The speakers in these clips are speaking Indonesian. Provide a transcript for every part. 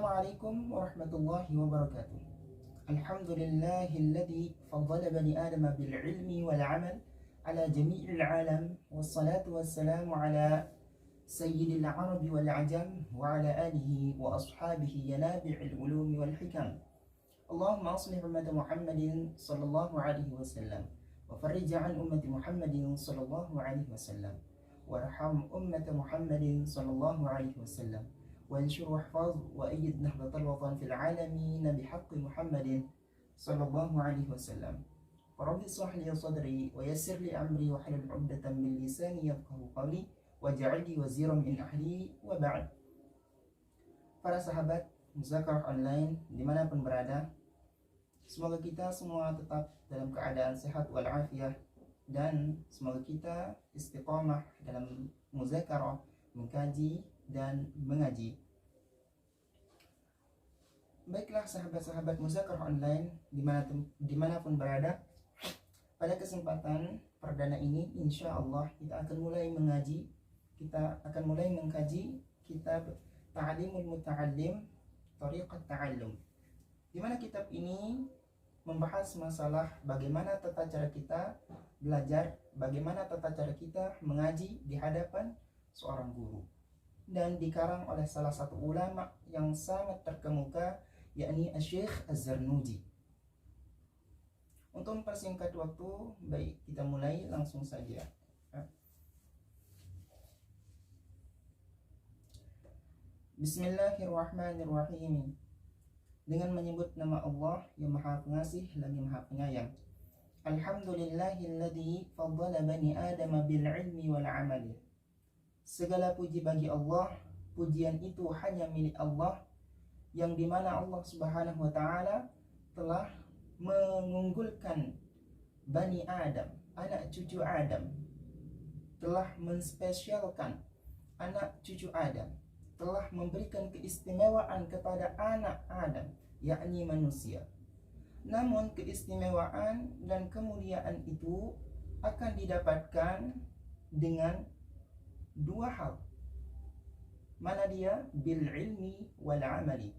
Assalamualaikum warahmatullahi wabarakatuh. Alhamdulillahilladzi faddala bani Adam bil ilmi wal amal ala jami'il alam wassalatu wassalamu ala sayyidil arabi wal ajam wa ala alihi wa ashabihi yanabi'il ulumi wal hikam. Allahumma aslih ummata Muhammadin sallallahu alaihi wasallam wa farrij an ummati Muhammadin sallallahu alaihi wasallam warham ummata Muhammadin sallallahu alaihi wasallam وانشر واحفظ وأيد نهضة الوطن في العالمين بحق محمد صلى الله عليه وسلم. رب اشرح لي صدري ويسر لي أمري واحلل عقدة من لساني يفقهوا قولي واجعل لي وزيرا من أهلي وبعد. Para sahabat Muzakarah Online dimanapun berada, semoga kita semua tetap dalam keadaan sehat walafiat dan semoga kita istiqamah dalam muzakarah, mengkaji dan mengaji. Baiklah sahabat-sahabat Muzakarah Online dimanapun berada, pada kesempatan perdana ini insya Allah kita akan mulai mengaji, kita akan mulai mengkaji kitab Ta'limul Muta'allim Thariqat Ta'allum, di mana kitab ini membahas masalah bagaimana tata cara kita belajar, bagaimana tata cara kita mengaji di hadapan seorang guru, dan dikarang oleh salah satu ulama yang sangat terkemuka, yakni Syekh Az-Zarnuji. Untuk mempersingkat waktu, baik kita mulai langsung saja. Bismillahirrahmanirrahim. Dengan menyebut nama Allah yang Maha Pengasih lagi Maha Penyayang. Alhamdulillahilladzi faddala bani Adam bil ilmi wal amali. Segala puji bagi Allah, pujian itu hanya milik Allah, yang dimana Allah Subhanahu wa Ta'ala telah mengunggulkan Bani Adam, anak cucu Adam, telah menspesialkan anak cucu Adam, telah memberikan keistimewaan kepada anak Adam, yakni manusia. Namun keistimewaan dan kemuliaan itu akan didapatkan dengan dua hal. Mana dia? Bil ilmi wal amali,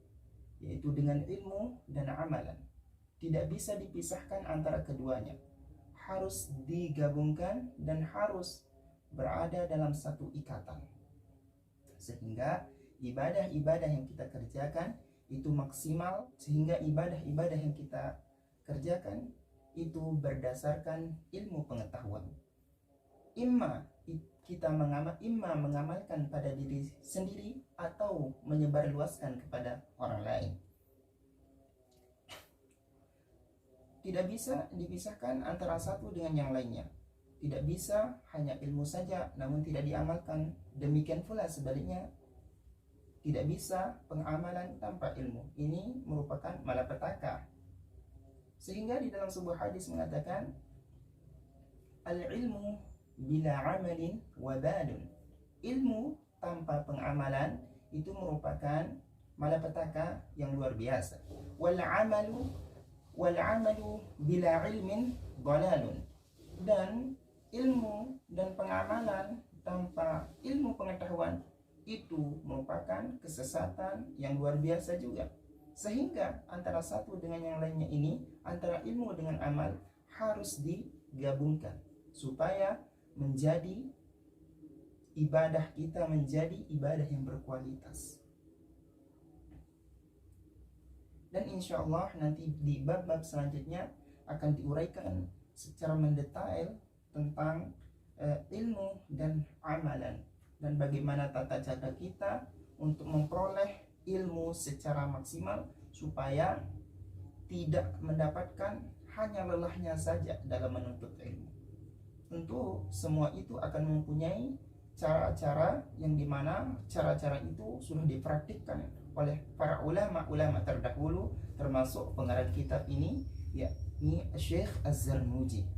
yaitu dengan ilmu dan amalan. Tidak bisa dipisahkan antara keduanya, harus digabungkan dan harus berada dalam satu ikatan, sehingga ibadah-ibadah yang kita kerjakan itu maksimal, sehingga ibadah-ibadah yang kita kerjakan itu berdasarkan ilmu pengetahuan. Kita mengamalkan pada diri sendiri atau menyebarluaskan kepada orang lain. Tidak bisa dipisahkan antara satu dengan yang lainnya. Tidak bisa hanya ilmu saja namun tidak diamalkan. Demikian pula sebaliknya, tidak bisa pengamalan tanpa ilmu. Ini merupakan malapetaka. Sehingga di dalam sebuah hadis mengatakan, al-ilmu bila amalin wabalun. Ilmu tanpa pengamalan itu merupakan malapetaka yang luar biasa. Wal amalu bila ilmin dalalun. Dan ilmu dan pengamalan tanpa ilmu pengetahuan itu merupakan kesesatan yang luar biasa juga. Sehingga antara satu dengan yang lainnya ini, antara ilmu dengan amal harus digabungkan supaya menjadi ibadah kita menjadi ibadah yang berkualitas. Dan insya Allah nanti di bab-bab selanjutnya akan diuraikan secara mendetail tentang ilmu dan amalan, dan bagaimana tata cara kita untuk memperoleh ilmu secara maksimal supaya tidak mendapatkan hanya lelahnya saja dalam menuntut ilmu. Tentu semua itu akan mempunyai cara-cara yang dimana cara-cara itu sudah dipraktikkan oleh para ulama-ulama terdahulu, termasuk pengarang kitab ini, yakni Syekh Az-Zarnuji.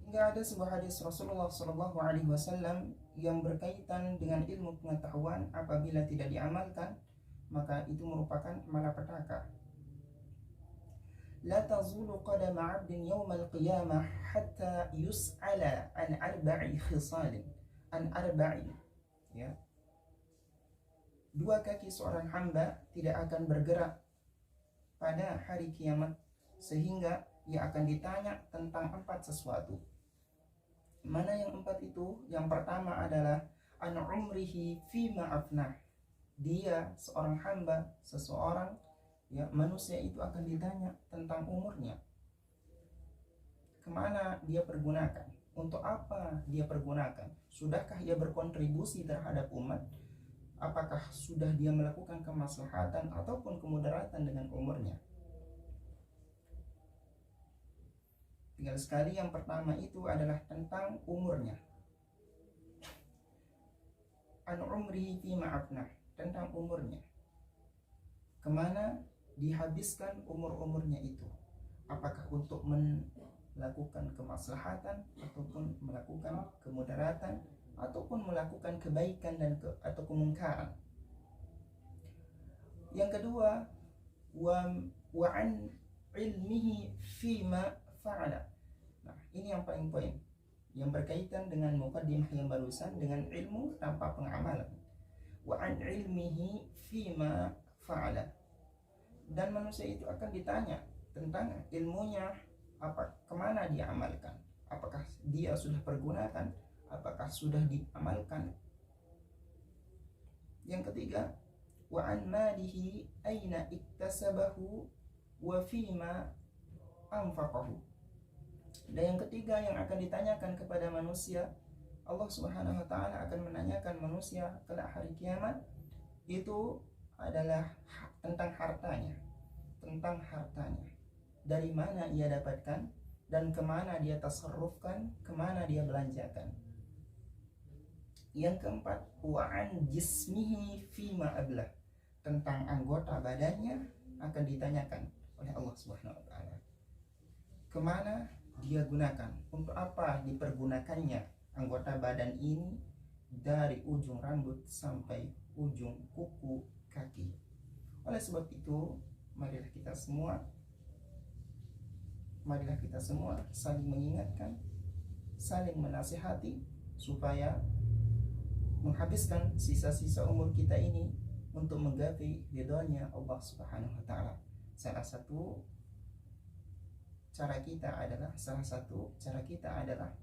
Hingga ada sebuah hadis Rasulullah SAW yang berkaitan dengan ilmu pengetahuan, apabila tidak diamalkan maka itu merupakan malapetaka. لا تزول قدم عبد يوم القيامة حتى يسأل عن أربع خصال عن أربع dua kaki seorang hamba tidak akan bergerak pada hari kiamat, sehingga ia akan ditanya tentang 4 sesuatu. Mana yang 4 itu? Yang pertama adalah an umrihi fima afnah. Dia seorang hamba, seseorang manusia itu akan ditanya tentang umurnya. Kemana dia pergunakan? Untuk apa dia pergunakan? Sudahkah ia berkontribusi terhadap umat? Apakah sudah dia melakukan kemaslahatan ataupun kemudaratan dengan umurnya? Tinggal sekali yang pertama itu adalah tentang umurnya. An umrihi fima afnah, tentang umurnya. Kemana dihabiskan umur-umurnya itu? Apakah untuk melakukan kemaslahatan ataupun melakukan kemudaratan ataupun melakukan kebaikan atau kemungkaran? Yang kedua, wa an ilmihi fima fa'ala. Nah, ini yang paling poin, yang berkaitan dengan muqaddimah yang barusan, dengan ilmu tanpa pengamalan. Wa an ilmihi fima fa'ala. Dan manusia itu akan ditanya tentang ilmunya, kemana dia amalkan, apakah dia sudah pergunakan, apakah sudah diamalkan. Yang ketiga, wa an malihi aina iktasabahu wa fima anfaqahu. Dan yang ketiga yang akan ditanyakan kepada manusia, Allah Subhanahu wa taala akan menanyakan manusia kelak hari kiamat itu adalah tentang hartanya. Tentang hartanya. Dari mana ia dapatkan dan kemana dia tasarrufkan, kemana dia belanjakan. Yang keempat, wa'an jismihi fima ablah. Tentang anggota badannya akan ditanyakan oleh Allah Subhanahu wa taala. Kemana dia gunakan, untuk apa dipergunakannya anggota badan ini, dari ujung rambut sampai ujung kuku kaki. Oleh sebab itu, marilah kita semua saling mengingatkan, saling menasihati supaya menghabiskan sisa-sisa umur kita ini untuk menggapai ridhonya Allah Subhanahu wa taala. Salah satu cara kita adalah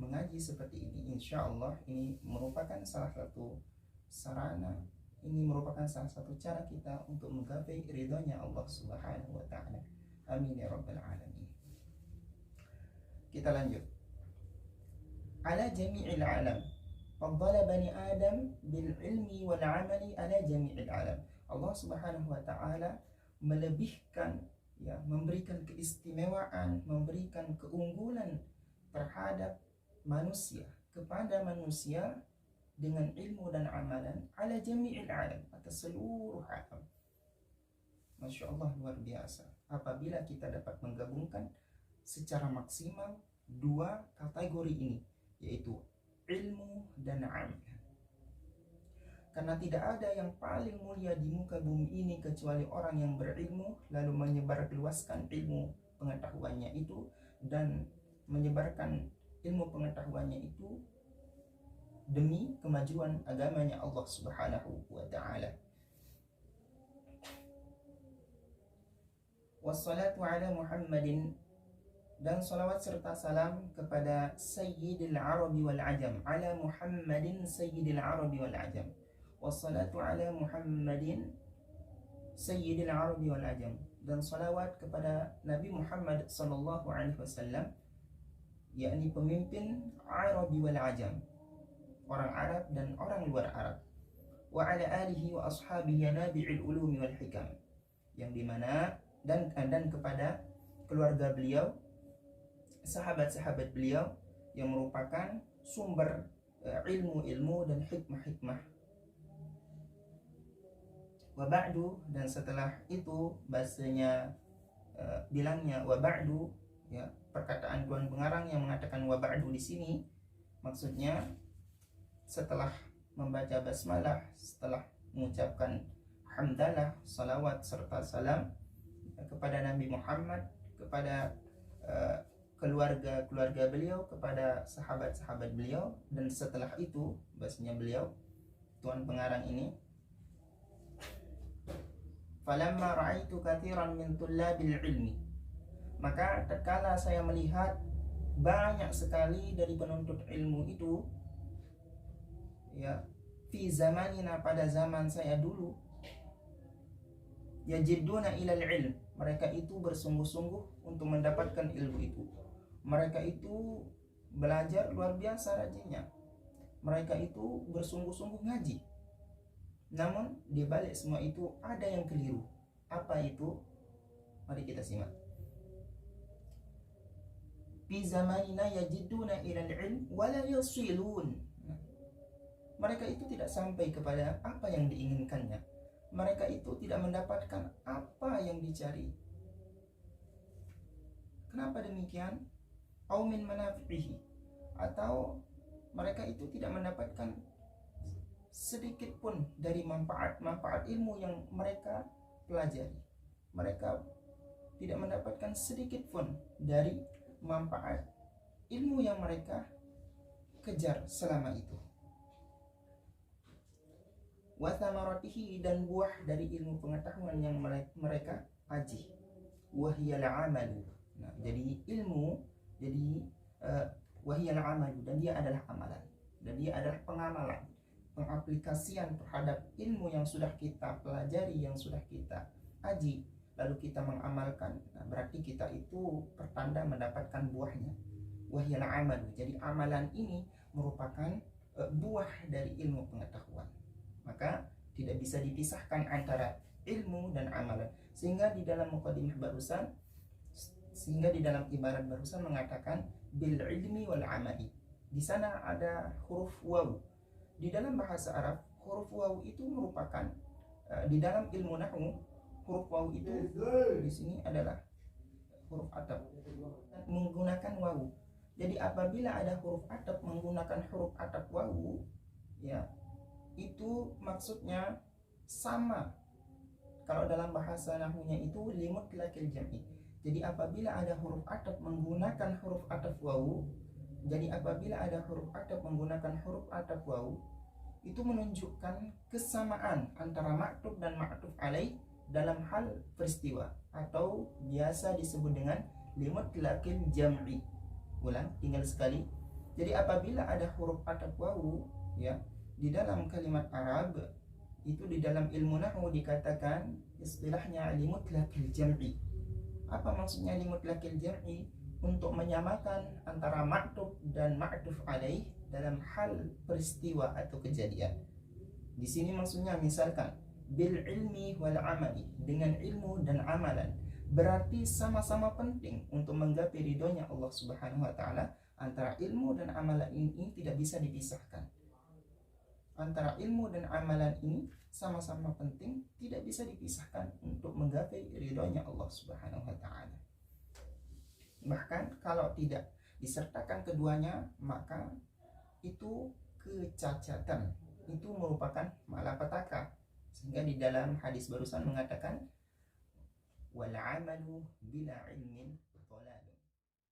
mengaji seperti ini. Insya Allah ini merupakan salah satu sarana, ini merupakan salah satu cara kita untuk menggapai ridhonya Allah Subhanahu wa taala. Amin ya rabbal alamin. Kita lanjut. Ala jami'il alam. Faddala bani Adam bil ilmi wal amali ala jami'il alam. Allah Subhanahu wa taala melebihkan, memberikan keistimewaan, memberikan keunggulan terhadap manusia, kepada manusia dengan ilmu dan amalan ala jami'il alam, atas seluruh alam. Masya Allah, luar biasa apabila kita dapat menggabungkan secara maksimal dua kategori ini, yaitu ilmu dan amal. Karena tidak ada yang paling mulia di muka bumi ini kecuali orang yang berilmu lalu menyebarluaskan ilmu pengetahuannya itu dan menyebarkan ilmu pengetahuannya itu demi kemajuan agamanya Allah Subhanahu wa taala. Wassalatu ala Muhammadin, dan salawat serta salam kepada Sayyidil Arabi wal Ajam, ala Muhammadin Sayyidil Arabi wal Ajam. Wassalatu ala Muhammadin Sayyidil Arabi wal Ajam, dan salawat kepada Nabi Muhammad sallallahu alaihi wasallam, yakni pemimpin Arabi wal Ajam, orang Arab dan orang luar Arab. Wa ala alihi wa ashabihi nabi'il ulumi wal hikam, yang dimana dan kepada keluarga beliau, sahabat-sahabat beliau yang merupakan sumber ilmu-ilmu dan hikmah-hikmah. Wa ba'du, dan setelah itu bahasanya bilangnya wa ba'du, perkataan Tuan Pengarang yang mengatakan wa ba'du di sini maksudnya setelah membaca basmalah, setelah mengucapkan hamdalah, salawat serta salam kepada Nabi Muhammad, kepada keluarga beliau, kepada sahabat-sahabat beliau, dan setelah itu bahasanya beliau tuan pengarang ini, falamma ra'aitu katsiran min tullabil ilmi, maka tatkala saya melihat banyak sekali dari penuntut ilmu itu, ya, fi zamanina, pada zaman saya dulu, yajidduna ilal ilm, mereka itu bersungguh-sungguh untuk mendapatkan ilmu itu. Mereka itu belajar luar biasa rajinnya. Mereka itu bersungguh-sungguh ngaji. Namun di balik semua itu ada yang keliru. Apa itu? Mari kita simak. Fi zamanina yajidduna ilal ilm wala yasilun. Mereka itu tidak sampai kepada apa yang diinginkannya. Mereka itu tidak mendapatkan apa yang dicari. Kenapa demikian? Au min manafihi, atau mereka itu tidak mendapatkan sedikit pun dari manfaat ilmu yang mereka pelajari. Mereka tidak mendapatkan sedikit pun dari manfaat ilmu yang mereka kejar selama itu. Wa thamaratihi, dan buah dari ilmu pengetahuan yang mereka aji. Wahiyal amalu. Nah, jadi ilmu, jadi wahiyal amalu, dan dia adalah amalan, dan dia adalah pengamalan, pengaplikasian terhadap ilmu yang sudah kita pelajari, yang sudah kita aji, lalu kita mengamalkan. Nah, berarti kita itu pertanda mendapatkan buahnya. Wahiyal amalu, jadi amalan ini merupakan buah dari ilmu pengetahuan. Maka tidak bisa dipisahkan antara ilmu dan amalan. Sehingga di dalam muqaddimah barusan, sehingga di dalam ibarat barusan mengatakan bil ilmi wal amali. Di sana ada huruf waw. Di dalam bahasa Arab, huruf waw itu merupakan di dalam ilmu nahwu, huruf waw itu di sini adalah huruf ataf menggunakan waw. Jadi apabila ada huruf ataf menggunakan huruf ataf waw, ya, itu maksudnya sama. Kalau dalam bahasa nahwunya itu limutlaqil jam'i. Jadi apabila ada huruf ataf menggunakan huruf ataf wawu, jadi apabila ada huruf ataf menggunakan huruf ataf wawu, itu menunjukkan kesamaan antara ma'tuf dan ma'tuf alaih dalam hal peristiwa, atau biasa disebut dengan limutlaqil jam'i. Ulang, tinggal sekali. Jadi apabila ada huruf ataf wawu, ya, di dalam kalimat Arab itu, di dalam ilmu nahwu dikatakan istilahnya limutlaqil jam'i. Apa maksudnya limutlaqil jam'i? Untuk menyamakan antara ma'tuf dan ma'tuf alaih dalam hal peristiwa atau kejadian. Di sini maksudnya misalkan bil ilmi wal amali, dengan ilmu dan amalan, berarti sama-sama penting untuk menggapai ridhonya Allah Subhanahu wa taala. Antara ilmu dan amalan ini tidak bisa dipisahkan. Antara ilmu dan amalan ini sama-sama penting, tidak bisa dipisahkan untuk menggapai ridhonya Allah Subhanahu wa taala. Bahkan kalau tidak disertakan keduanya, maka itu kecacatan, itu merupakan malapetaka. Sehingga di dalam hadis barusan mengatakan wal amalu bila ilmin dhalal.